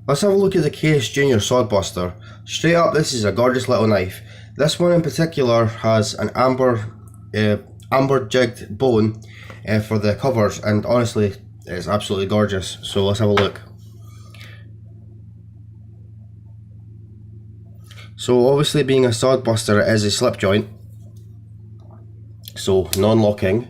Let's have a look at the Case Junior Swordbuster. Straight up, this is a gorgeous little knife. This one in particular has an amber jigged bone for the covers, and honestly, it's absolutely gorgeous. So let's have a look. So obviously, being a swordbuster, it is a slip joint, so non-locking.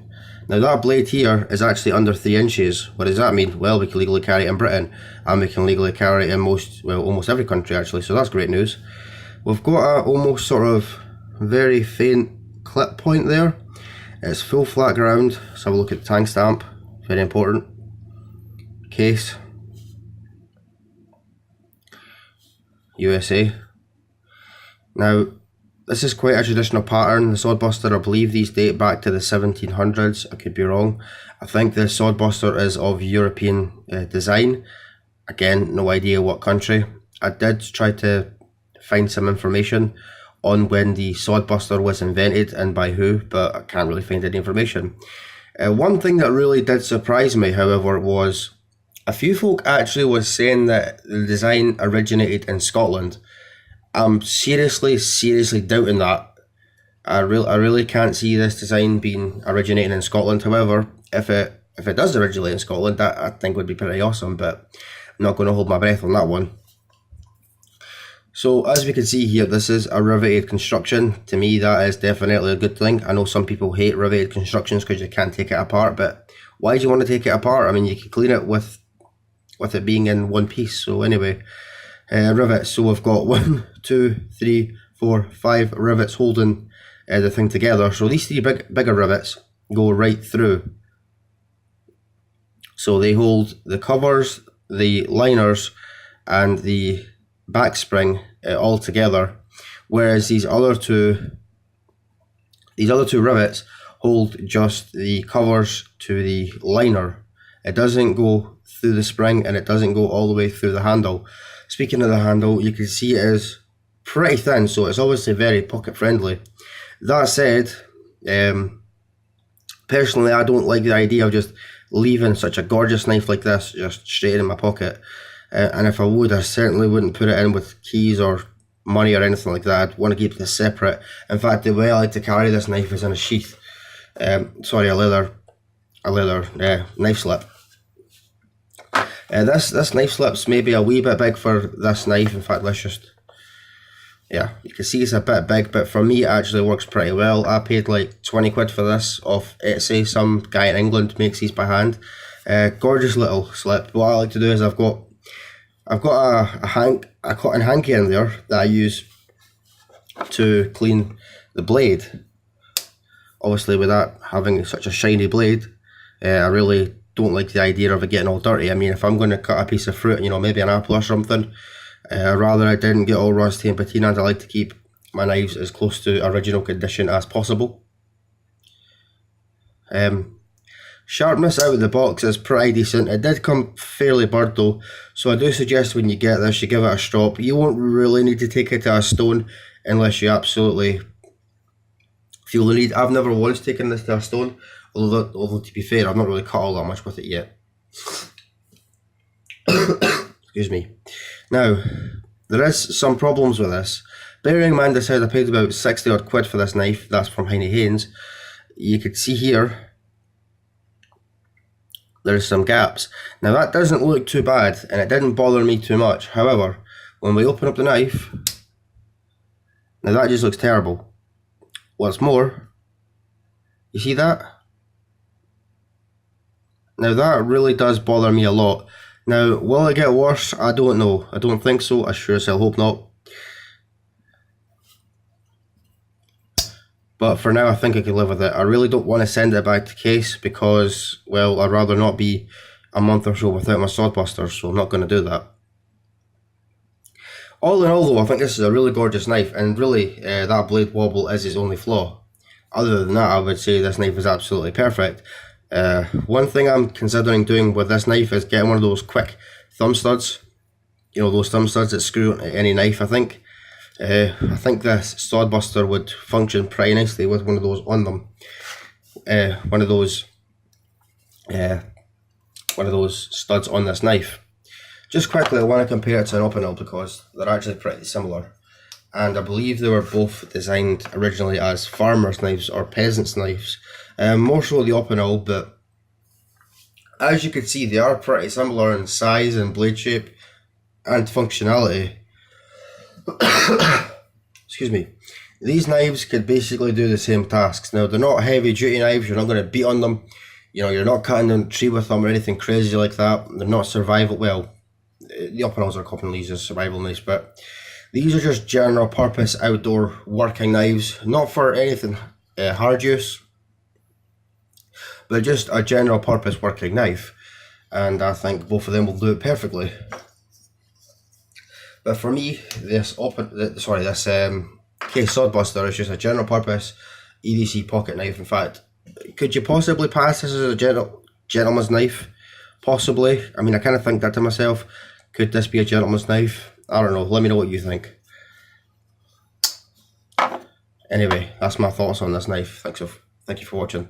Now that blade here is actually under 3 inches. What does that mean? Well, we can legally carry it in Britain, and we can legally carry it in almost every country actually, so that's great news. We've got a almost sort of very faint clip point there. It's full flat ground. Let's have a look at the tang stamp, very important. Case, USA. Now, this is quite a traditional pattern. The swordbuster, I believe these date back to the 1700s. I could be wrong. I think the swordbuster is of European design. Again, no idea what country. I did try to find some information on when the swordbuster was invented and by who, but I can't really find any information. One thing that really did surprise me, however, was a few folk actually was saying that the design originated in Scotland. I'm seriously doubting that. I really can't see this design being originating in Scotland. However, if it does originate in Scotland, that I think would be pretty awesome, but I'm not going to hold my breath on that one. So as we can see here, this is a riveted construction. To me, that is definitely a good thing. I know some people hate riveted constructions because you can't take it apart, but why do you want to take it apart? I mean, you can clean it with it being in one piece. So anyway, rivets. So we've got 1, 2, 3, 4, 5 rivets holding the thing together. So these 3 bigger rivets go right through. So they hold the covers, the liners, and the back spring all together, whereas these other two rivets hold just the covers to the liner. It doesn't go through the spring, and it doesn't go all the way through the handle. Speaking of the handle, you can see it is pretty thin, so it's obviously very pocket friendly. That said, personally, I don't like the idea of just leaving such a gorgeous knife like this just straight in my pocket. And if I would, I certainly wouldn't put it in with keys or money or anything like that. I'd want to keep this separate. In fact, the way I like to carry this knife is in a sheath. Sorry, a leather knife slip. This knife slip's maybe a wee bit big for this knife. In fact, let's just, yeah, you can see it's a bit big, but for me it actually works pretty well. I paid like 20 quid for this off Etsy. Some guy in England makes these by hand. Gorgeous little slip. What I like to do is I've got a cotton hanky in there that I use to clean the blade. Obviously, with that having such a shiny blade, I really don't like the idea of it getting all dirty. I mean, if I'm going to cut a piece of fruit, you know, maybe an apple or something, rather it didn't get all rusty and patina, and I like to keep my knives as close to original condition as possible. Sharpness out of the box is pretty decent. It did come fairly burred though, so I do suggest when you get this, you give it a strop. You won't really need to take it to a stone unless you absolutely feel the need. I've never once taken this to a stone, although to be fair, I've not really cut all that much with it yet. Excuse me. Now, there is some problems with this. Bearing in mind I said I paid about 60 odd quid for this knife. That's from Heine Haynes. You could see here there's some gaps. Now that doesn't look too bad, and it didn't bother me too much. However, when we open up the knife, now that just looks terrible. What's more, you see that? Now that really does bother me a lot. Now, will it get worse? I don't know. I don't think so. I sure as hell hope not. But for now, I think I can live with it. I really don't want to send it back to Case because, well, I'd rather not be a month or so without my swordbuster, so I'm not going to do that. All in all though, I think this is a really gorgeous knife, and really that blade wobble is his only flaw. Other than that, I would say this knife is absolutely perfect. One thing I'm considering doing with this knife is getting one of those quick thumb studs. You know, those thumb studs that screw on any knife, I think. I think this swordbuster would function pretty nicely with one of those on them. One of those studs on this knife. Just quickly, I want to compare it to an Opinel because they're actually pretty similar. And I believe they were both designed originally as farmers' knives or peasants' knives. More so the Opinel, but as you can see, they are pretty similar in size and blade shape and functionality. Excuse me. These knives could basically do the same tasks. Now, they're not heavy duty knives, you're not going to beat on them. You know, you're not cutting down a tree with them or anything crazy like that. They're not survival, well, the Opinels are commonly used as survival knives, but these are just general purpose outdoor working knives, not for anything hard use, but just a general purpose working knife. And I think both of them will do it perfectly. But for me, this Case Sodbuster is just a general purpose EDC pocket knife. In fact, could you possibly pass this as a gentleman's knife? Possibly. I mean, I kind of think that to myself. Could this be a gentleman's knife? I don't know. Let me know what you think. Anyway, that's my thoughts on this knife. Thank you for watching.